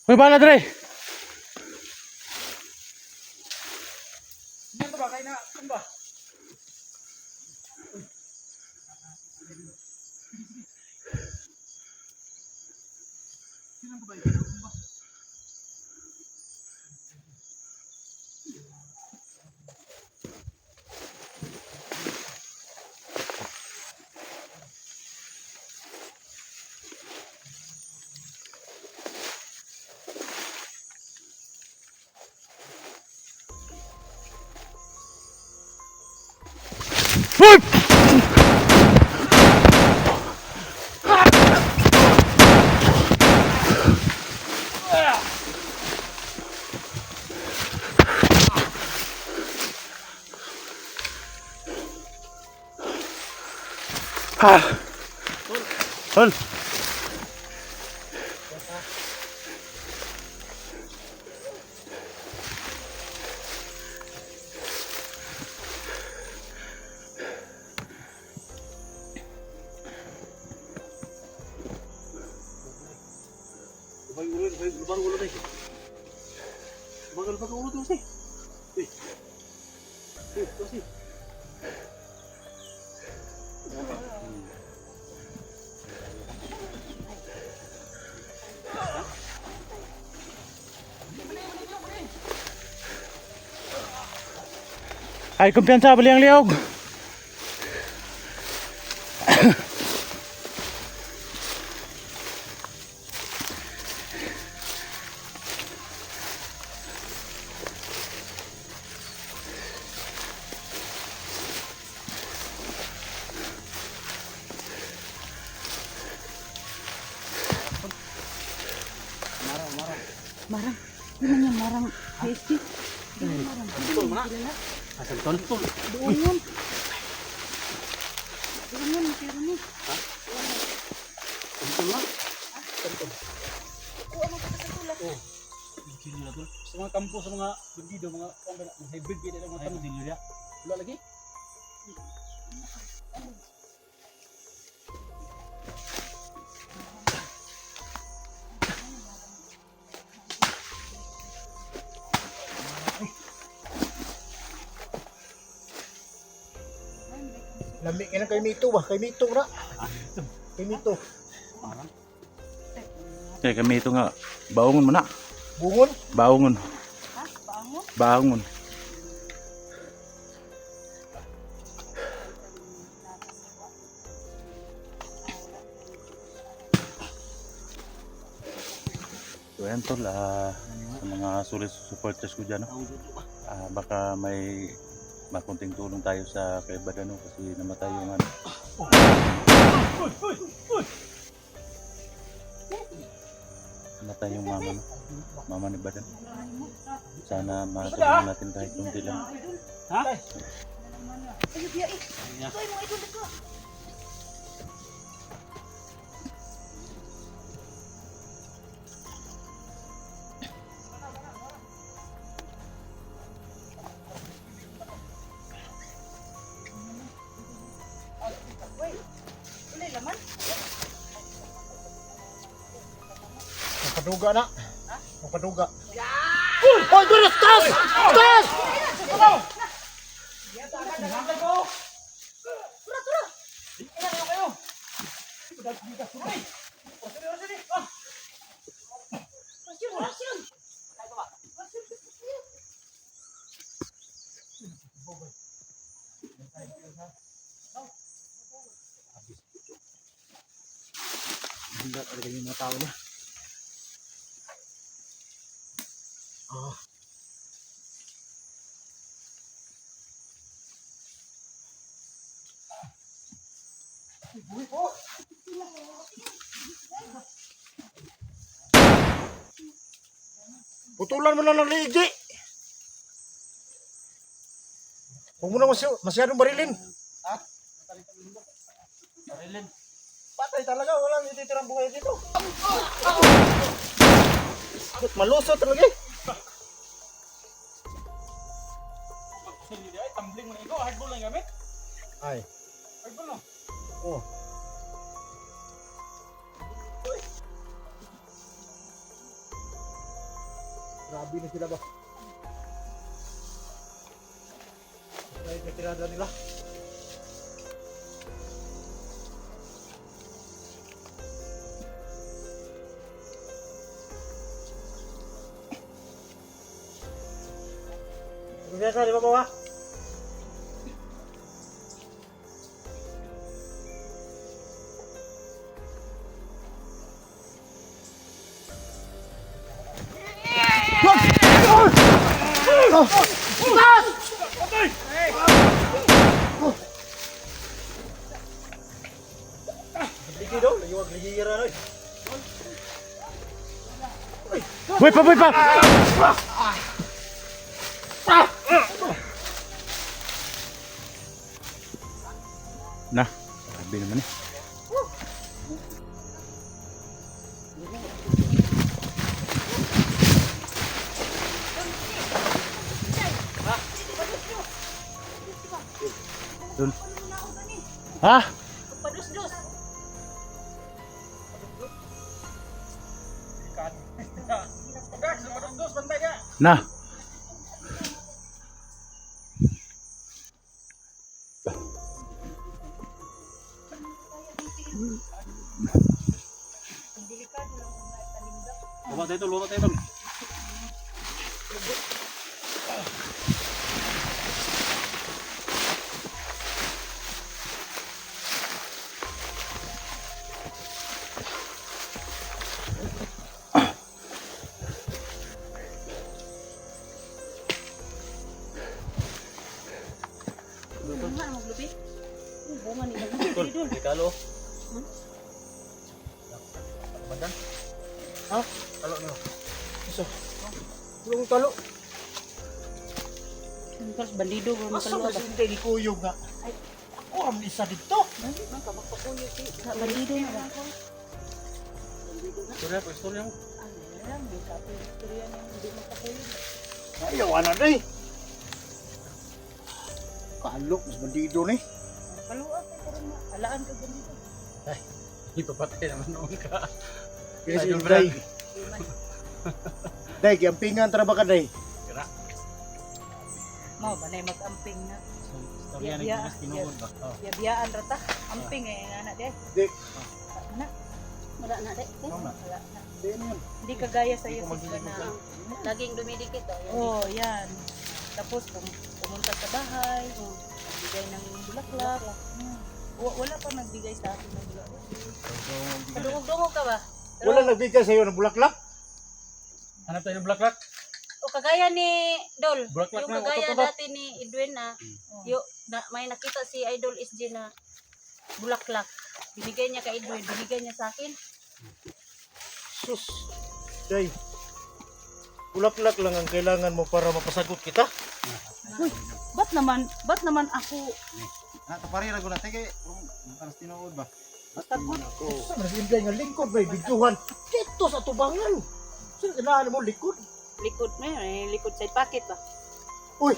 Uy, bala dre. Yan ba kay na ba? Sino ba ito? Uy! Tol. Lubang ulo deh. Lubang ulo tuh sih. Tuh sih. Ay, kumpiyansa, bali ang liog. Marang, gimana yan? Marang PSG? Marang, Tol mana? Asal tol. doon yun. Doon yun, meron yun. Tol mana? Oo, ano ka sa tulad? Oh. Bikin nila tol. Sa mga kampo, sa mga bandido, mga hybrid gila mga tanong din nila. Wala lagi? Lami ka na kay Mito ba? Kay Mito ra. Kay Mito. Parang. Eh, kami ito nga. Baungon mo na. Bungon. Baungon. Ha? Paango? Baungon. So yan tol, sa mga sulit supporters ko dyan, no? Baka may makunting tulong tayo sa kay Badano kasi namatay yung ano. Namatay yung mama, no? Mama ni Badan. Sana matulungan natin kahit kunti lang. Ha? Ayun, biya eh. Ito yung mga idol ko. Nakaduga na. Nakaduga. Hoy, dulas! Tas! Tas! Handa talaga yung mga tao niya. Ah. Putulan mo lang ng liigi. Huwag mo na masyadong barilin. Marilyn. Patay talaga, walang ititirang buhay dito. Malusot talaga eh. Hindi ay tumbling mo na ikaw. Hardball lang gamit. Ay, Hardball no. oh. Grabe na sila ba? Kahit na tirada nila. Biasa di bawah. Lagi dong, lagi wag lagi kira oi. Wait pa! Nah, sabi naman eh. Dul. Ha? Padus-dus. Pagak sa padus bantay ka. Nah. Lupa tayo. Bunga na maglubi. Bunga ni Tol, di kalo. Ha? Talo na. Isa. Tulong talo. Terus bandido mo Masa kaluwa ba ba? hindi kuyog nga? Ay, ako ang isa dito. Man ka magpakuyo si bandido na ba? Istorya po, istorya mo. Alam mo sa istorya na hindi magpakuyo. Ayaw na rin. Kalok, mas bandido ni. Kaluwa ka karon na alaan ka bandido. Ipapatay naman noon ka. Kaya si Idol Day. Di man Day, kiampingan tara ba ka, Day? mo banay mag-amping na. Istorya ni Biya, Ginas tinuod ba? Oh. Biyaan ra ta. Amping eh ana de. Di. Ana. Wala na de. Tama. Wala na. Di ano yun. Hindi kagaya sa iyo Hindi ko sis magiging na. Laging dumidikit Oh, yan. Tapos pumunta sa bahay, nagbigay ng bulaklak. Wala pa nagbigay sa akin ng bulaklak. Padungog-dungog ka ba? Wala nagbigay sa'yo ng bulaklak? Hanap tayo ng black. O kagaya ni Dol, Bulaklak yung na, kagaya utot-utot. dati ni Edwin na, may nakita si Idol SG na bulaklak. Binigay niya kay Edwin, binigay niya sa akin. Sus. Day. Bulaklak lang ang kailangan mo para mapasagot kita. Uy, ba't naman ako Taparira ko na teke, alas tinuod ba? tagot? Saan nagbigay nga lingkod ba? Bidyuhan. Dito sa tubangan. Saan kailangan mo likod? Likod na yun, likod sa pocket ba? Uy.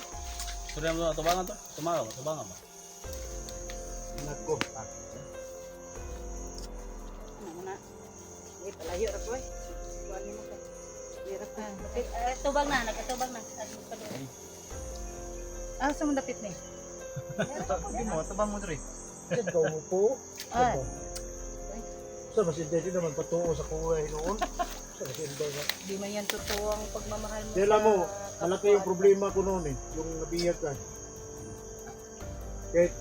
Istorya mo tubangan to. Tubangan ba? Nako. Ano na? Eh, palayo ra ko eh. Kuha mo ka. Hirap ka. Tubang na, nagkatubang na. Ah, sa mong dapit na eh. Hindi mo, tabang mo dre. Ikaw mo po. Ah. Sa masinday din naman patuo sa kuway noon. Sa masinday nga. Di man yan totoo ang pagmamahal mo. Di alam mo, sa malaki kapwa. yung problema ko noon eh. Yung nabiyag ka. Kahit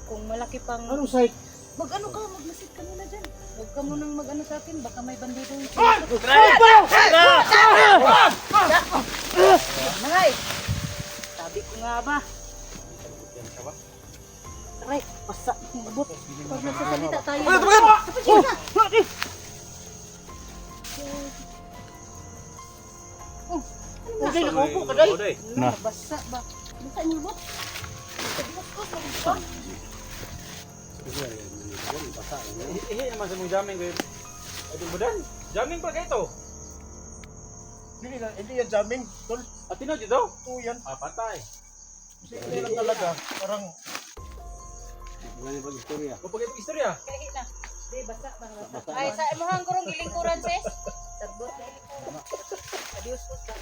Kung malaki pang anong site? Mag-ano ka, magmasid ka muna dyan. Huwag ka munang mag-ano sa akin, baka may bandido yung Mangay! Sabi ko nga ba? Aray, basa yung abot. Pag nagsasalita tayo. Uday, nakaupo ka, day. Na. Basa ba? Basa yung abot. Ihe naman sa mong jamming kayo. Idol Badan. Jamming pa kayo to. Hindi yan jamming, tol. At tinaw dito? Oo yan. Patay. Kasi hindi lang talaga. Parang, Kapag itong istorya. Kahit na. Di, basa ba? Basa. Ay, sa imuhang gurong gilingkuran, sis. Sagbot na ilikuran. Adios po ka.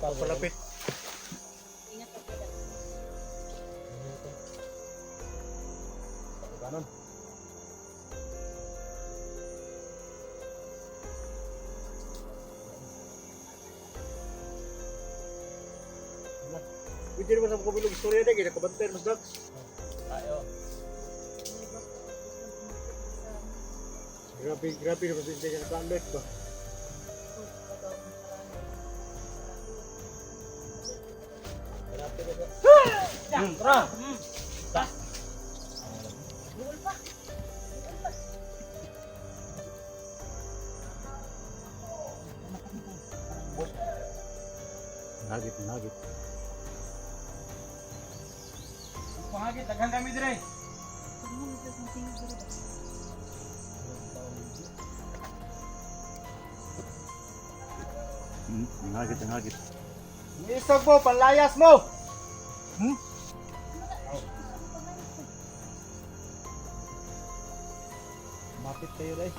palapit. Ingat ka pala. Pwede naman sa mga kabilog istorya na, kaya kabantay mas dags. Grabe naman sa hindi ka naka-alert ba? Tara. Nagit. Pangagit, daghan kami dire. Ang hagit. Isog mo, panlayas mo! Mapit kayo rin.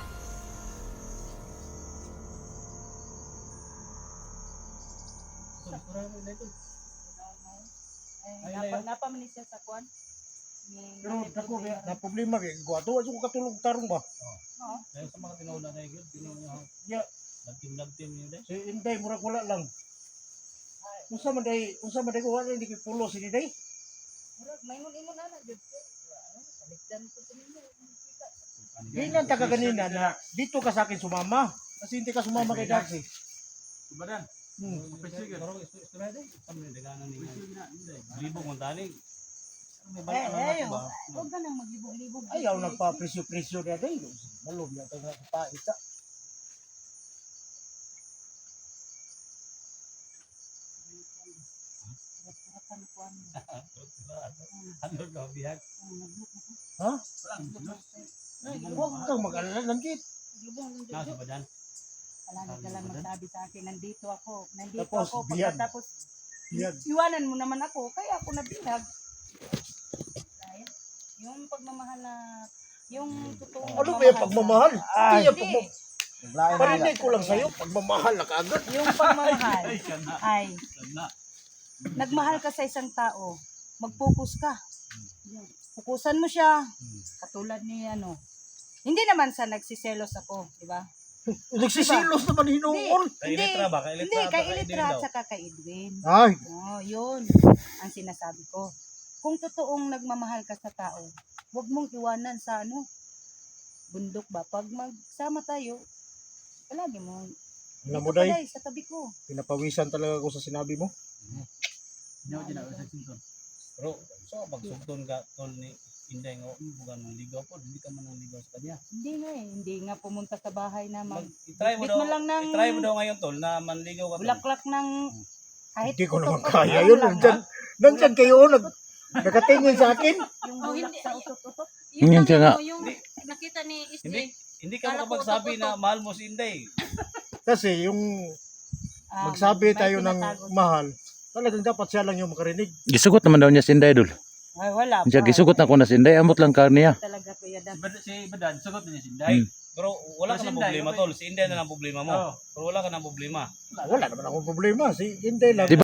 Napamanis siya sa kwan. Pero ako na problema kay guwato aso ko katulog tarong ba. Ayun sa mga tinauna na yun. Ya, Nagtim yun din. si Inday murag wala lang. Unsa man day ko wala hindi kay pulo si Inday. Murag, maymun-imon ana jud ko. Paligdan ko sa ninyo. Di lang taga kanina na dito ka sa akin sumama. Kasi hindi ka sumama kay Daxi. Badan. Sige. Karong istorya din. Kami daganan ni. Libog man tani. Huwag ka nang maglibog-libog. Ayaw nagpa-presyo-presyo na day. Malom na taga paita. Ano ka bihag? Ha? Huwag kang mag-alala lang kit. Nasa badan. Wala ka lang magsabi sa akin, nandito ako. Tapos, bihag. Pagkatapos, Bihag. iwanan mo naman ako, kaya ako nabihag. Dahil, yung pagmamahal na, yung totoong Ano ba yung pagmamahal? Hindi yung Hindi. pagmamahal. Parinig ko lang sa'yo, pagmamahal na kaagad. Yung pagmamahal ay, Sana. nagmahal ka sa isang tao, mag-focus ka. Fokusan mo siya. Katulad ni hindi naman sa nagsiselos ako, di ba? Nagsisilos naman hinuon. Hindi, kay Ilitra at saka kay Edwin. Ay, Yun ang sinasabi ko. Kung totoong nagmamahal ka sa tao, huwag mong iwanan sa bundok ba? Pag magsama tayo, palagi mo, alam mo day, sa tabi ko. pinapawisan talaga ako sa sinabi mo. Pero so pagsugton ka tol ni Inday nga bukan nang ligaw po, hindi ka man nang ligaw sa kanya. Hindi nga pumunta sa bahay na I-try mo bit daw. mo lang ng I-try mo daw ngayon tol na manligaw ka tol. bulaklak ng kahit Hindi ko naman utot-utot kaya lang yun. lang, Nandyan kayo, nakatingin sa akin. yung Oh, bulak hindi. sa utot-utot. Yung Yun lang siya nga. yung nakita ni SJ. Hindi ka Kala ko makapagsabi na utot-utot. mahal mo si Inday. Kasi yung magsabi tayo ng mahal, talagang dapat siya lang yung makarinig. Gisugot naman daw niya si Inday, Dol. Ay, wala Siya pa. gisugot na ko na si Inday, amot lang ka niya. Talaga kuya Dan. Si Badan, sagot niya si Inday. Pero wala ka Si ng Inday, problema okay. tol. Si Inday na lang problema mo. Pero wala ka ng problema. Wala naman akong problema. Si Inday lang. Di ba